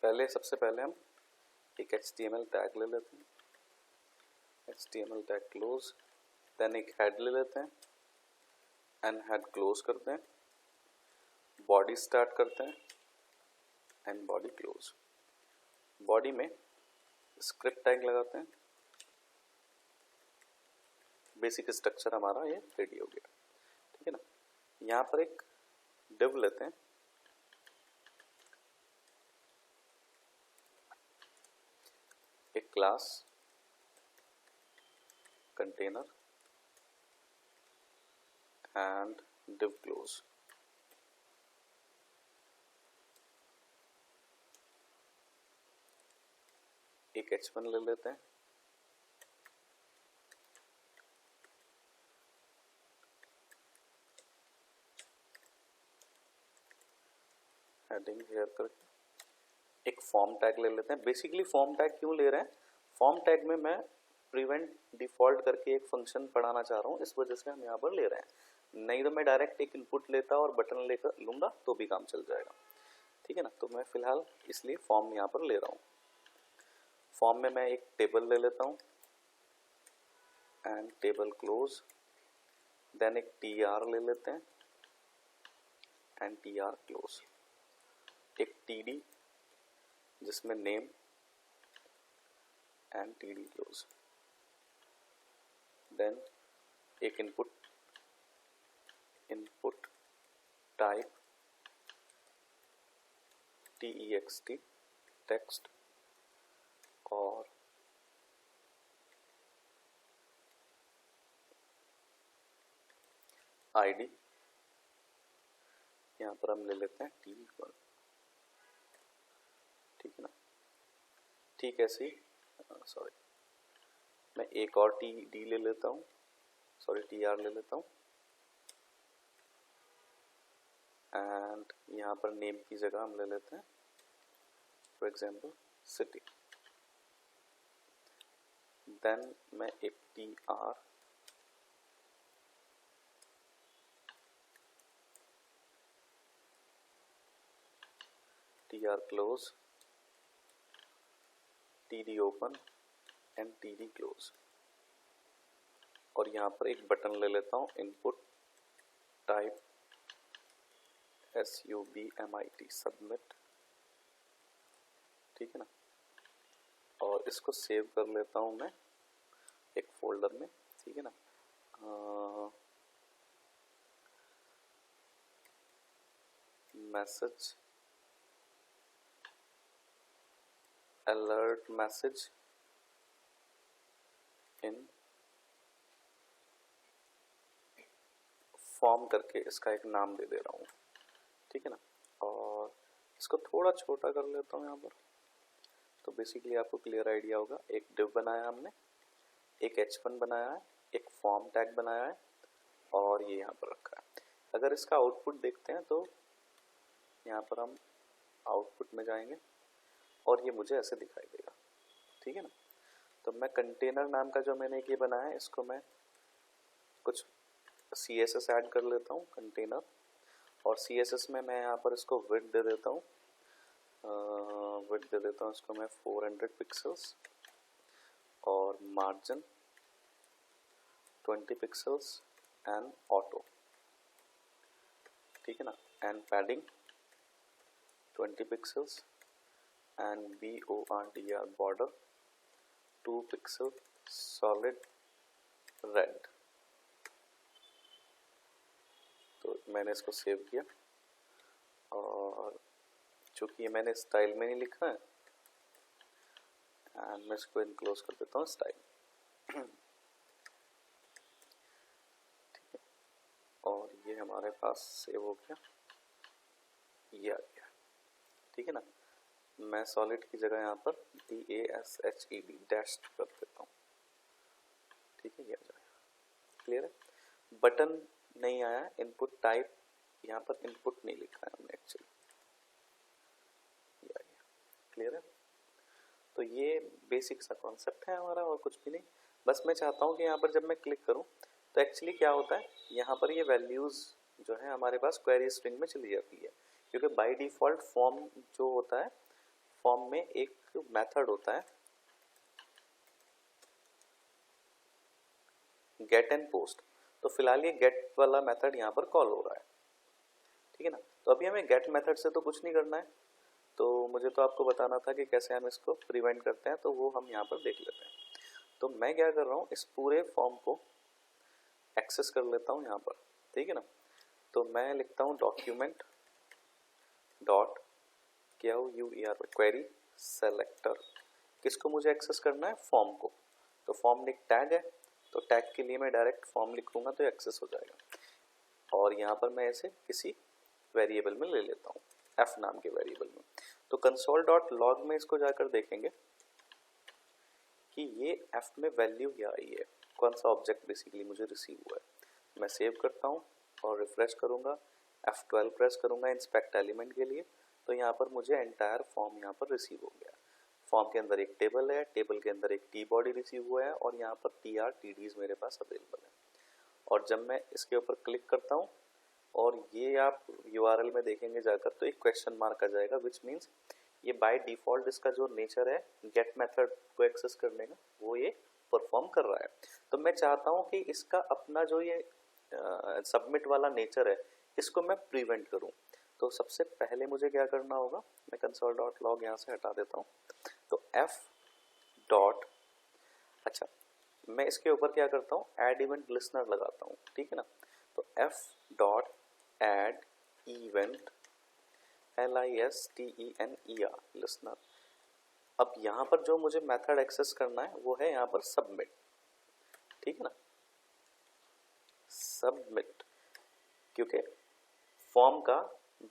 सबसे पहले हम एक HTML टैग ले लेते हैं, HTML टैग क्लोज, देन एक हेड ले लेते हैं एंड हेड क्लोज करते हैं, बॉडी स्टार्ट करते हैं एंड बॉडी क्लोज। बॉडी में स्क्रिप्ट टैग लगाते हैं, बेसिक स्ट्रक्चर हमारा ये रेडी हो गया, ठीक है ना। यहाँ पर एक डिव लेते हैं, एक class container and div close. एक h1 ले लेते हैं, हेडिंग हेयर करके एक फॉर्म टैग ले लेते हैं। बेसिकली फॉर्म टैग क्यों ले रहे हैं, फॉर्म टैग में मैं प्रिवेंट डिफॉल्ट करके एक फंक्शन पढ़ाना चाह रहा हूँ, इस वजह से हम यहाँ पर ले रहे हैं। नहीं तो मैं डायरेक्ट एक इनपुट लेता और बटन लेकर लूँगा तो भी काम चल जाएगा, ठीक है ना। तो मैं फिलहाल इसलिए फॉर्म यहाँ पर ले रहा हूँ। फॉर्म में मैं एक टेबल ले लेता हूँ एंड टेबल क्लोज, देन एक tr ले लेते हैं एंड tr क्लोज, एक td जिसमें name and td close, then एक इनपुट टाइप text टेक्स्ट और आईडी यहाँ पर हम ले लेते हैं t1, ठीक है ना। ठीक ऐसे सॉरी मैं एक और td ले लेता हूँ, tr ले लेता हूँ एंड यहाँ पर नेम की जगह हम ले लेते हैं फॉर एग्जाम्पल सिटी, देन मैं एक tr close, td open and td close, और यहाँ पर एक बटन ले लेता हूँ इनपुट टाइप submit सबमिट, ठीक है ना। और इसको सेव कर लेता हूँ मैं एक फोल्डर में, ठीक है ना। Message alert message in form करके इसका एक नाम दे रहा हूँ, ठीक है ना। और इसको थोड़ा छोटा कर लेता हूँ यहाँ पर, तो बेसिकली आपको क्लियर आइडिया होगा। एक डिव बनाया हमने, एक h1 बनाया है, एक फॉर्म टैग बनाया है और ये यहाँ पर रखा है। अगर इसका आउटपुट देखते हैं तो यहाँ पर हम आउटपुट में जाएंगे और ये मुझे ऐसे दिखाई देगा, ठीक है ना। तो मैं कंटेनर नाम का जो मैंने ये बनाया है, इसको मैं कुछ CSS ऐड कर लेता हूँ कंटेनर, और CSS में मैं यहाँ पर इसको विड्थ दे देता हूँ, इसको मैं 400 पिक्सल्स और मार्जिन 20 पिक्सल्स एंड ऑटो, ठीक है ना, and padding 20 pixels and BORDR border 2 pixel solid red. तो मैंने इसको सेव किया और चूंकि ये मैंने स्टाइल में नहीं लिखा है एंड मैं इसको इनक्लोज कर देता हूँ स्टाइल, ठीक है। और ये हमारे पास सेव हो गया, ये आ गया, ठीक है ना। मैं सॉलिड की जगह यहाँ पर DASHED डैश्ड कर देता हूँ, ठीक है, ये आ जाएगा। क्लियर है। बटन नहीं आया, इनपुट टाइप यहाँ पर इनपुट नहीं लिखा है हमने एक्चुअली, ये आ गया। क्लियर है। तो ये बेसिक सा कॉन्सेप्ट है हमारा और कुछ भी नहीं। बस मैं चाहता हूँ कि यहाँ पर जब मैं क्लिक करूँ तो एक्चुअली क्या होता है, यहाँ पर ये वैल्यूज़ जो है हमारे पास क्वेरी स्ट्रिंग में चली जाती है, क्योंकि बाय डिफ़ॉल्ट फॉर्म जो होता है फॉर्म में एक मेथड होता है गेट एंड पोस्ट। तो फिलहाल ये गेट वाला मेथड यहाँ पर कॉल हो रहा है, ठीक है ना। तो अभी हमें गेट मेथड से तो कुछ नहीं करना है, तो मुझे तो आपको बताना था कि कैसे हम इसको प्रिवेंट करते हैं, तो वो हम यहाँ पर देख लेते हैं। तो मैं क्या कर रहा हूँ, इस पूरे फॉर्म को एक्सेस कर लेता हूँ यहाँ पर, ठीक है ना। तो मैं लिखता हूँ डॉक्यूमेंट डॉट क्वेरी सेलेक्टर। किसको मुझे एक्सेस करना है, फॉर्म को। तो फॉर्म में एक टैग है, तो टैग के लिए मैं डायरेक्ट फॉर्म लिखूंगा तो एक्सेस हो जाएगा। और यहाँ पर मैं इसे किसी वेरिएबल में ले लेता हूँ, f नाम के वेरिएबल में। तो console.log में इसको जाकर देखेंगे कि ये f में वैल्यू क्या आई है, कौन सा ऑब्जेक्ट बेसिकली मुझे रिसीव हुआ है। मैं सेव करता हूँ और रिफ्रेश करूँगा, F12 प्रेस करूँगा इंस्पेक्ट एलिमेंट के लिए, तो यहाँ पर मुझे एंटायर फॉर्म यहाँ पर रिसीव हो गया। फॉर्म के अंदर एक टेबल है, टेबल के अंदर एक टी बॉडी रिसीव हुआ है और यहाँ पर TR TDs मेरे पास अवेलेबल है। और जब मैं इसके ऊपर क्लिक करता हूँ और ये आप URL में देखेंगे जाकर, तो एक क्वेश्चन मार्क आ जाएगा, विच मीन्स ये बाय डिफ़ॉल्ट इसका जो नेचर है गेट मेथड को एक्सेस करने का, वो ये परफॉर्म कर रहा है। तो मैं चाहता हूँ कि इसका अपना जो ये सबमिट वाला नेचर है, इसको मैं प्रिवेंट करूँ। तो सबसे पहले मुझे क्या करना होगा, मैं console.log यहाँ से हटा देता हूँ। तो f डॉट, अच्छा मैं इसके ऊपर क्या करता हूँ, एड इवेंट लिसनर लगाता हूँ, ठीक है ना। तो f dot add event LISTENER listener. अब यहाँ पर जो मुझे मेथड एक्सेस करना है वो है यहाँ पर सबमिट, ठीक है ना, सबमिट, क्योंकि फॉर्म का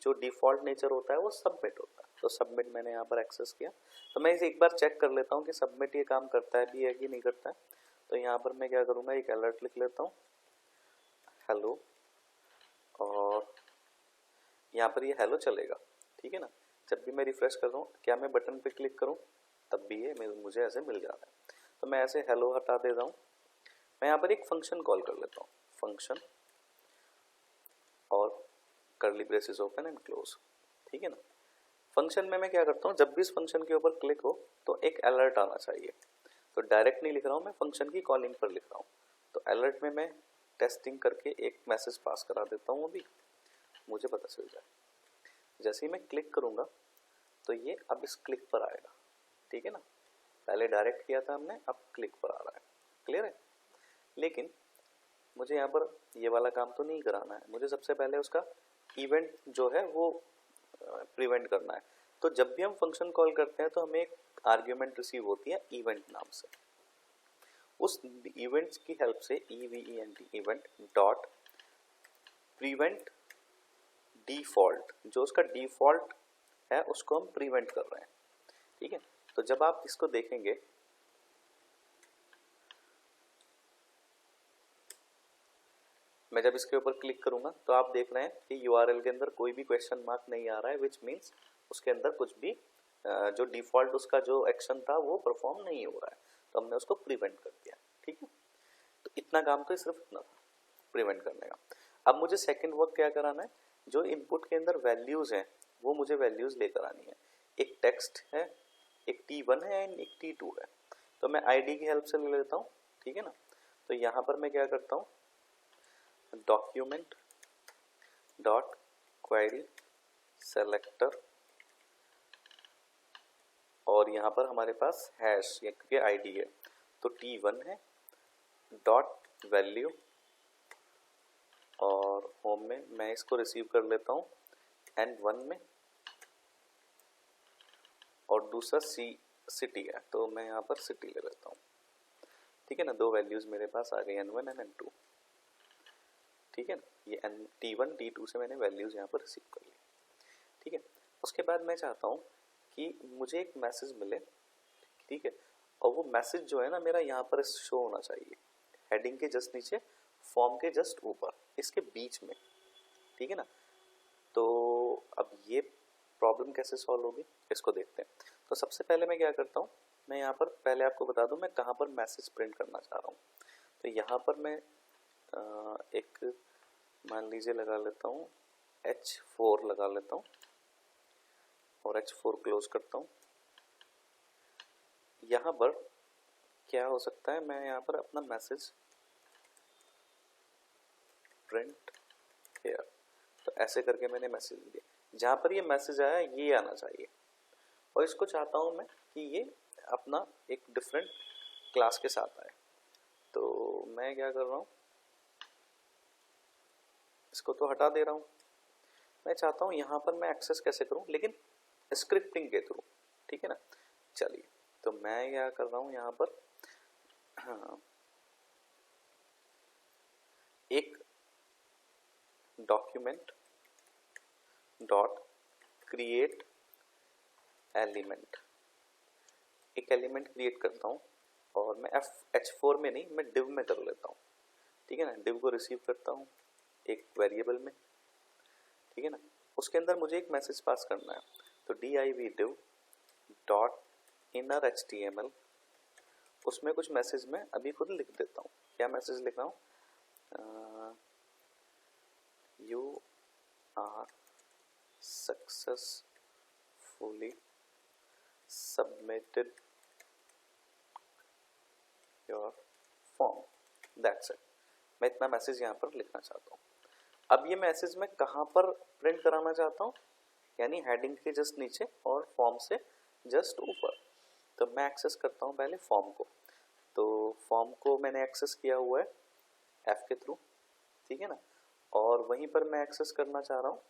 जो डिफ़ॉल्ट नेचर होता है वो सबमिट होता है। तो सबमिट मैंने यहाँ पर एक्सेस किया। तो मैं इसे एक बार चेक कर लेता हूँ कि सबमिट ये काम करता है भी है कि नहीं करता है। तो यहाँ पर मैं क्या करूँगा, एक अलर्ट लिख लेता हूँ हेलो, और यहाँ पर ये हेलो चलेगा, ठीक है ना। जब भी मैं रिफ्रेश कर रहा हूँ, क्या मैं बटन पे क्लिक करूँ तब भी ये मुझे ऐसे मिल जाता है। तो मैं ऐसे हेलो हटा देता हूँ। मैं यहाँ पर एक फंक्शन कॉल कर लेता हूँ, फंक्शन और curly braces open and close, ठीक है ना। फंक्शन में मैं क्या करता हूँ, जब भी इस फंक्शन के ऊपर क्लिक हो तो एक अलर्ट आना चाहिए। तो डायरेक्ट नहीं लिख रहा हूँ, मैं फंक्शन की कॉलिंग पर लिख रहा हूँ। तो अलर्ट में मैं टेस्टिंग करके एक मैसेज पास करा देता हूँ, अभी मुझे पता चल जाए। जैसे ही मैं क्लिक करूँगा तो ये अब इस क्लिक पर आएगा, ठीक है ना। पहले डायरेक्ट किया था हमने, अब क्लिक पर आ रहा है, क्लियर है। लेकिन मुझे यहाँ पर ये वाला काम तो नहीं कराना है, मुझे सबसे पहले उसका इवेंट जो है वो प्रिवेंट करना है। तो जब भी हम फंक्शन कॉल करते हैं तो हमें एक आर्ग्यूमेंट रिसीव होती है इवेंट नाम से। उस इवेंट्स की हेल्प से इवेंट डॉट प्रिवेंट डिफॉल्ट, जो उसका डिफॉल्ट है उसको हम प्रिवेंट कर रहे हैं, ठीक है। तो जब आप इसको देखेंगे, मैं जब इसके ऊपर क्लिक करूंगा तो आप देख रहे हैं कि URL के अंदर कोई भी क्वेश्चन मार्क नहीं आ रहा है, विच मीन्स उसके अंदर कुछ भी जो डिफॉल्ट उसका जो एक्शन था वो परफॉर्म नहीं हो रहा है। तो हमने उसको प्रिवेंट कर दिया, ठीक है। तो इतना काम तो सिर्फ इतना था प्रिवेंट करने का। अब मुझे सेकंड वर्क क्या कराना है, जो इनपुट के अंदर वैल्यूज हैं वो मुझे वैल्यूज लेकर आनी है। एक टेक्स्ट है, एक T1 है, एक T2 है। तो मैं ID की हेल्प से ले लेता हूँ, ठीक है ना। तो यहाँ पर मैं क्या करता हूँ, डॉक्यूमेंट डॉट क्वेरी सेलेक्टर, और यहाँ पर हमारे पास हैश क्योंकि ID है तो T1 है, डॉट वैल्यू, और होम में मैं इसको रिसीव कर लेता हूँ N1 में, और दूसरा सिटी है तो मैं यहाँ पर सिटी ले लेता हूँ, ठीक है ना। दो वैल्यूज मेरे पास आ गई N1 एंड N2, ठीक है ना। ये T1 T2 से मैंने वैल्यूज यहाँ पर रिसीव कर ली, ठीक है। उसके बाद मैं चाहता हूँ कि मुझे एक मैसेज मिले, ठीक है, और वो मैसेज जो है ना मेरा यहाँ पर शो होना चाहिए हेडिंग के जस्ट नीचे, फॉर्म के जस्ट ऊपर, इसके बीच में, ठीक है ना। तो अब ये प्रॉब्लम कैसे सॉल्व होगी इसको देखते हैं। तो सबसे पहले मैं क्या करता हूँ, मैं यहाँ पर पहले आपको बता दूँ मैं कहाँ पर मैसेज प्रिंट करना चाह रहा हूँ। तो यहाँ पर मैं एक मान लीजिए लगा लेता हूँ H4 लगा लेता हूँ और H4 क्लोज करता हूँ। यहाँ पर क्या हो सकता है, मैं यहाँ पर अपना मैसेज प्रिंट हेयर, तो ऐसे करके मैंने मैसेज दिया, जहाँ पर ये मैसेज आया ये आना चाहिए, और इसको चाहता हूँ मैं कि ये अपना एक डिफरेंट क्लास के साथ आए। तो मैं क्या कर रहा हूँ, इसको तो हटा दे रहा हूँ। मैं चाहता हूँ यहाँ पर मैं एक्सेस कैसे करूँ, लेकिन स्क्रिप्टिंग के थ्रू, ठीक है ना। चलिए, तो मैं क्या कर रहा हूँ यहाँ पर, हाँ, एक डॉक्यूमेंट डॉट क्रिएट एलिमेंट, एक एलिमेंट क्रिएट करता हूँ, और मैं H4 में नहीं, मैं div में कर लेता हूँ, ठीक है ना। div को रिसीव करता हूँ एक वेरिएबल में, ठीक है ना। उसके अंदर मुझे एक मैसेज पास करना है, तो div div dot inner HTML, उसमें कुछ मैसेज मैं अभी खुद लिख देता हूँ। क्या मैसेज लिख रहा हूँ, you are successfully submitted your form, that's it. मैं इतना मैसेज यहाँ पर लिखना चाहता हूँ। अब ये मैसेज मैं कहाँ पर प्रिंट कराना चाहता हूँ, यानी हेडिंग के जस्ट नीचे और फॉर्म से जस्ट ऊपर। तो मैं एक्सेस करता हूँ पहले फॉर्म को, तो फॉर्म को मैंने एक्सेस किया हुआ है F के थ्रू, ठीक है ना। और वहीं पर मैं एक्सेस करना चाह रहा हूँ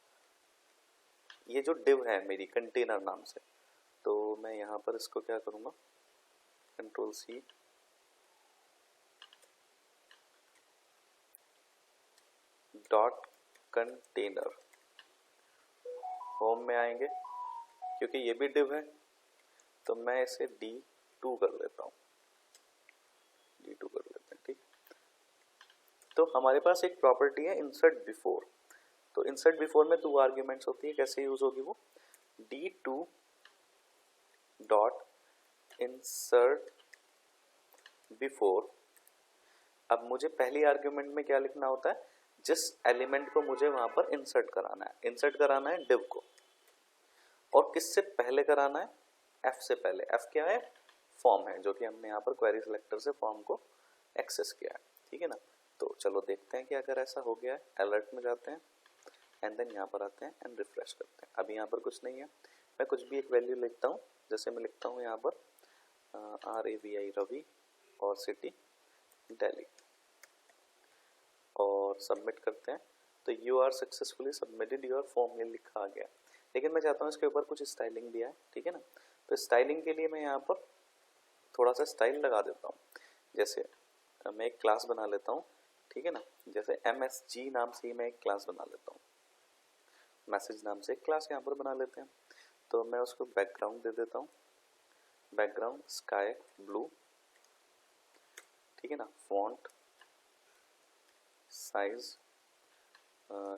ये जो div है मेरी कंटेनर नाम से, तो मैं यहाँ पर इसको क्या करूँगा, Ctrl+C, डॉट कंटेनर, होम में आएंगे, क्योंकि ये भी div है, तो मैं इसे D2 कर लेता हूँ, D2 कर लेते हैं, ठीक। तो हमारे पास एक प्रॉपर्टी है इंसर्ट बिफोर, तो इंसर्ट बिफोर में 2 आर्ग्यूमेंट्स होती है, कैसे यूज होगी वो, D2 डॉट इंसर्ट बिफोर। अब मुझे पहली आर्ग्यूमेंट में क्या लिखना होता है, जिस एलिमेंट को मुझे वहां पर इंसर्ट कराना है, इंसर्ट कराना है div को, और किससे पहले कराना है, F से पहले। F क्या है, फॉर्म है, जो कि हमने यहाँ पर क्वेरी सिलेक्टर से फॉर्म को एक्सेस किया है, ठीक है ना। तो चलो देखते हैं कि अगर ऐसा हो गया है, अलर्ट में जाते हैं एंड देन यहाँ पर आते हैं एंड रिफ्रेश करते हैं। अभी यहाँ पर कुछ नहीं है, मैं कुछ भी एक वैल्यू लिखता हूँ, जैसे मैं लिखता हूँ यहाँ पर RAVI रवि और सिटी दिल्ली, और सबमिट करते हैं। तो you are successfully submitted your form, ये लिखा आ गया, लेकिन मैं चाहता हूँ इसके ऊपर कुछ स्टाइलिंग भी आए, ठीक है ना। तो स्टाइलिंग के लिए मैं यहाँ पर थोड़ा सा स्टाइल लगा देता हूँ, जैसे मैं एक क्लास बना लेता हूँ, ठीक है ना। जैसे MSG नाम से ही मैं एक क्लास बना लेता हूँ, मैसेज नाम से एक क्लास यहाँ पर बना लेते हैं। तो मैं उसको बैकग्राउंड दे देता हूँ, बैकग्राउंड स्काई ब्लू, ठीक है ना। फॉन्ट साइज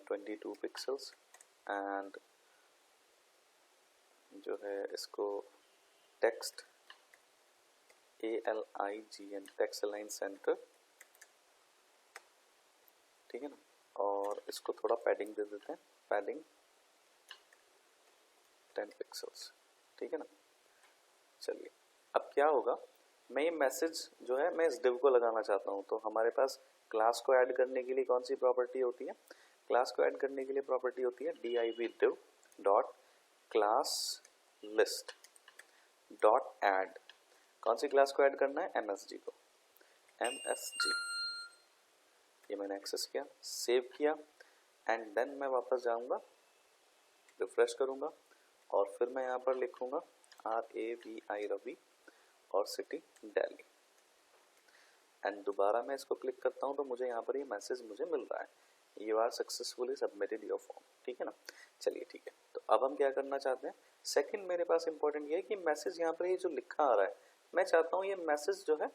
22 पिक्सल्स, एंड जो है इसको text ALIGN, text align centre, ठीक है ना। और इसको थोड़ा पैडिंग दे देते हैं, पैडिंग 10 पिक्सल्स, ठीक है ना। चलिए, अब क्या होगा, मैं ये मैसेज जो है मैं इस div को लगाना चाहता हूँ। तो हमारे पास क्लास को ऐड करने के लिए कौन सी प्रॉपर्टी होती है, क्लास को ऐड करने के लिए प्रॉपर्टी होती है div div dot class list dot add. कौन सी क्लास को ऐड करना है, MSG को, MSG। ये मैंने एक्सेस किया, सेव किया, एंड देन मैं वापस जाऊंगा, रिफ्रेश करूंगा, और फिर मैं यहाँ पर लिखूंगा RAVI रवि और सिटी दिल्ली, एंड दोबारा मैं इसको क्लिक करता हूँ, तो मुझे यहाँ पर ये मैसेज मुझे मिल रहा है, you are successfully submitted your form, ठीक है ना। चलिए ठीक है, तो अब हम क्या करना चाहते हैं, सेकंड मेरे पास इंपॉर्टेंट ये है कि मैसेज यहाँ पर ये जो लिखा आ रहा है, मैं चाहता हूँ ये मैसेज जो है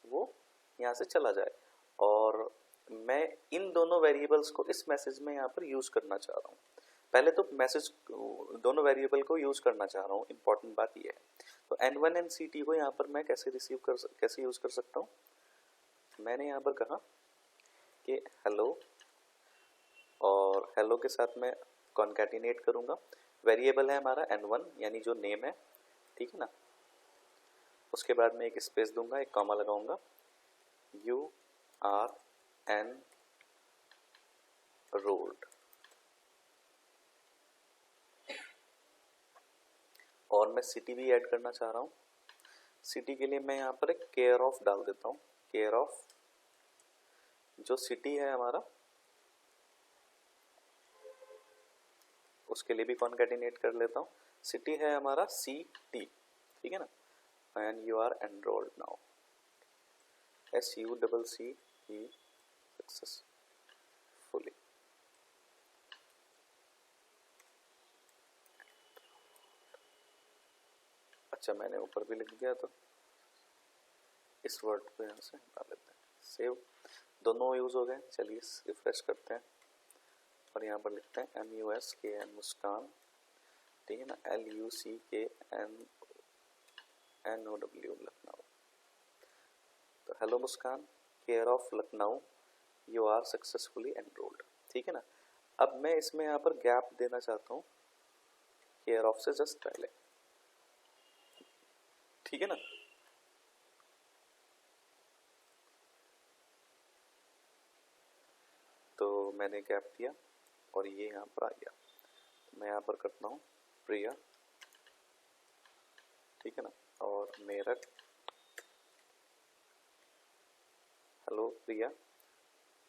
वो यहाँ से चला जाए, और मैं इन दोनों वेरिएबल्स को इस मैसेज में यहाँ पर यूज करना चाह रहा हूँ। पहले तो मैसेज दोनों वेरिएबल को यूज करना चाह रहा हूँ, इंपॉर्टेंट बात ये है। तो N1 एंड CT को यहाँ पर मैं कैसे यूज कर सकता हूँ, मैंने यहाँ पर कहा कि हेलो, और हेलो के साथ मैं कॉन्कैटिनेट करूँगा, वेरिएबल है हमारा N1 यानी जो नेम है, ठीक है ना। उसके बाद में एक स्पेस दूंगा, एक कॉमा लगाऊंगा, यू आर एन रोल्ड, और मैं सिटी भी ऐड करना चाह रहा हूँ। सिटी के लिए मैं यहाँ पर एक केयर ऑफ डाल देता हूँ, केयर ऑफ, जो सिटी है हमारा उसके लिए भी कॉन्कैटिनेट कर लेता हूँ। सिटी है हमारा सी टी, ठीक है ना, and you are enrolled now, SUCCE successfully. अच्छा मैंने ऊपर भी लिख दिया, तो इस वर्ड को यहाँ से हटा लेते हैं, सेव, दोनों यूज हो गए। चलिए रिफ्रेश करते हैं और यहाँ पर लिखते हैं MUSKN मुस्कान, ठीक है ना, LUCKNNOW लखनऊ। तो hello Muskan, care of Lucknow, you are successfully enrolled, ठीक है ना। अब मैं इसमें यहाँ पर गैप देना चाहता हूँ केयर ऑफ से जस्ट पहले, ठीक है ना। तो मैंने गैप दिया और ये यहाँ पर आ गया। तो मैं यहाँ पर करता हूँ प्रिया, ठीक है ना, और Meerut, hello Priya,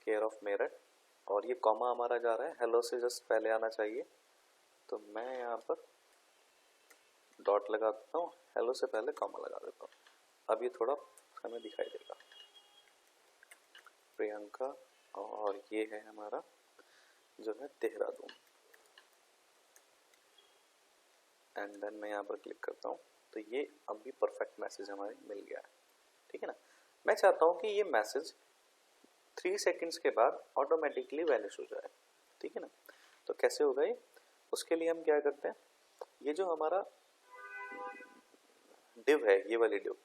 care of Meerut, और ये कॉमा हमारा जा रहा है, हेलो से जस्ट पहले आना चाहिए, तो मैं यहाँ पर डॉट लगा देता हूँ, हेलो से पहले कॉमा लगा देता हूँ। अब ये थोड़ा हमें दिखाई देगा, प्रियंका, और ये है हमारा जो है देहरादून, एंड देन मैं यहाँ पर क्लिक करता हूँ, तो ये अब भी परफेक्ट मैसेज हमारे मिल गया है, ठीक है ना। मैं चाहता हूँ कि ये मैसेज 3 सेकंड्स के बाद ऑटोमेटिकली वैनिश हो जाए, ठीक है ना। तो कैसे होगा ये, उसके लिए हम क्या करते हैं, ये जो हमारा डिव है, ये वाली डिव,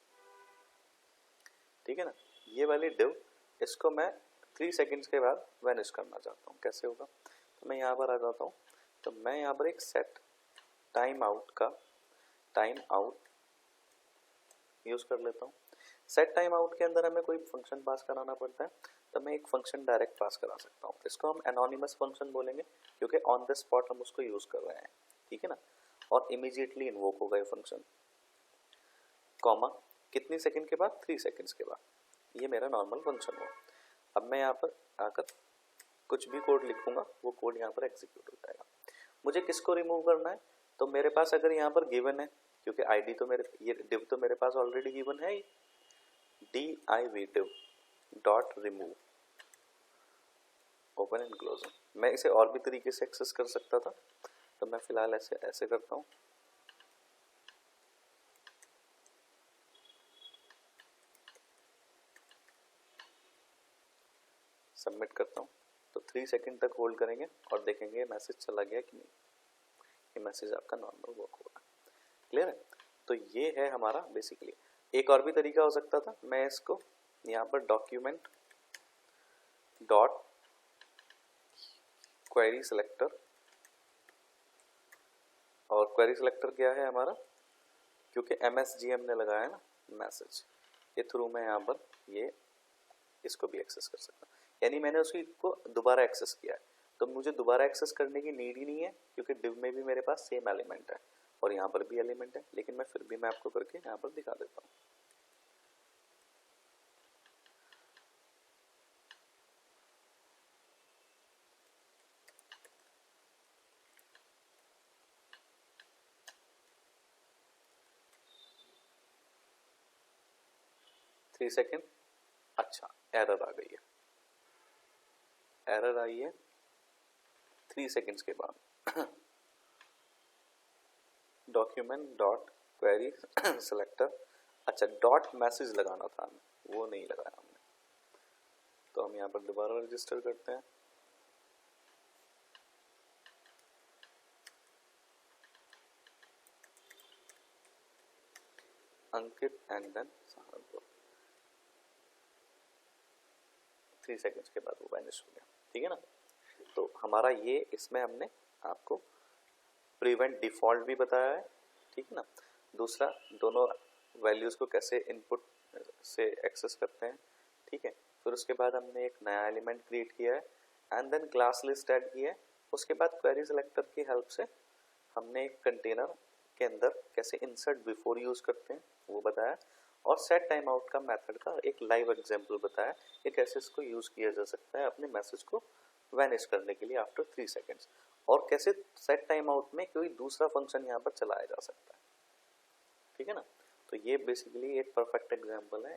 ठीक है ना, ये वाली डिव, इसको मैं 3 सेकंड्स के बाद वैनिश करना चाहता हूँ। कैसे होगा, तो मैं यहाँ पर आ जाता हूँ, तो मैं यहाँ पर एक सेट टाइम आउट का टाइम आउट यूज कर लेता हूँ। सेट टाइम आउट के अंदर हमें कोई फंक्शन पास कराना पड़ता है, तो मैं एक फंक्शन डायरेक्ट पास करा सकता हूँ। इसको हम एनोनिमस फंक्शन बोलेंगे क्योंकि ऑन द स्पॉट हम उसको यूज कर रहे हैं, ठीक है ना, और इमीडिएटली इन्वोक होगा ये फंक्शन, कॉमा, कितनी सेकंड के बाद, 3 सेकंड्स के बाद, ये मेरा नॉर्मल फंक्शन हुआ। अब मैं यहाँ पर आकर कुछ भी कोड लिखूंगा, वो कोड यहाँ पर एग्जीक्यूट हो जाएगा। मुझे किसको रिमूव करना है, तो मेरे पास अगर यहाँ पर गिवन है, क्योंकि आईडी तो मेरे, ये डिव तो मेरे पास ऑलरेडी गिवन है, div div dot remove, open and close. मैं इसे और भी तरीके से एक्सेस कर सकता था, तो मैं फिलहाल ऐसे करता हूँ, सबमिट करता हूँ। तो 3 सेकंड तक होल्ड करेंगे और देखेंगे मैसेज चला गया कि नहीं। ये मैसेज आपका नॉर्मल वर्क होगा, क्लियर है। तो ये है हमारा बेसिकली। एक और भी तरीका हो सकता था, मैं इसको यहाँ पर डॉक्यूमेंट डॉट क्वेरी सिलेक्टर, और क्वेरी सिलेक्टर क्या है हमारा, क्योंकि MSG हमने लगाया है ना मैसेज, ये थ्रू मैं यहाँ पर ये इसको भी एक्सेस कर सकता हूँ, यानी मैंने उसी को दोबारा एक्सेस किया है। तो मुझे दोबारा एक्सेस करने की नीड ही नहीं है, क्योंकि डिव में भी मेरे पास सेम एलिमेंट है और यहाँ पर भी एलिमेंट है, लेकिन मैं फिर भी मैं आपको करके यहाँ पर दिखा देता हूँ। थ्री सेकेंड, अच्छा एरर आ गई है, एरर आई है 3 सेकेंड्स के बाद। डॉक्यूमेंट डॉट क्वेरी सिलेक्टर, अच्छा डॉट मैसेज लगाना था हमें, वो नहीं लगाया हमने, तो हम यहाँ पर दोबारा रजिस्टर करते हैं। अंकित एंड देन सहारनपुर, 3 सेकंड्स के बाद वो वैनिश हो गया, ठीक है ना। तो हमारा ये, इसमें हमने आपको प्रिवेंट डिफॉल्ट भी बताया है, ठीक है ना। दूसरा, दोनों वैल्यूज़ को कैसे इनपुट से एक्सेस करते हैं, ठीक है। फिर उसके बाद हमने एक नया एलिमेंट क्रिएट किया है and then class list add की है। उसके बाद क्वेरी सेलेक्टर की हेल्प से हमने एक कंटेनर के अंदर कैसे इंसर्ट बिफोर यूज़ करते हैं वो बताया, और सेट टाइम आउट का मेथड का एक लाइव एग्जांपल बताया कि कैसे इसको यूज़ किया जा सकता है अपने मैसेज को वैनिश करने के लिए आफ्टर 3 सेकेंड्स, और कैसे सेट टाइम आउट में कोई दूसरा फंक्शन यहाँ पर चलाया जा सकता है, ठीक है ना। तो ये बेसिकली एक परफेक्ट एग्जांपल है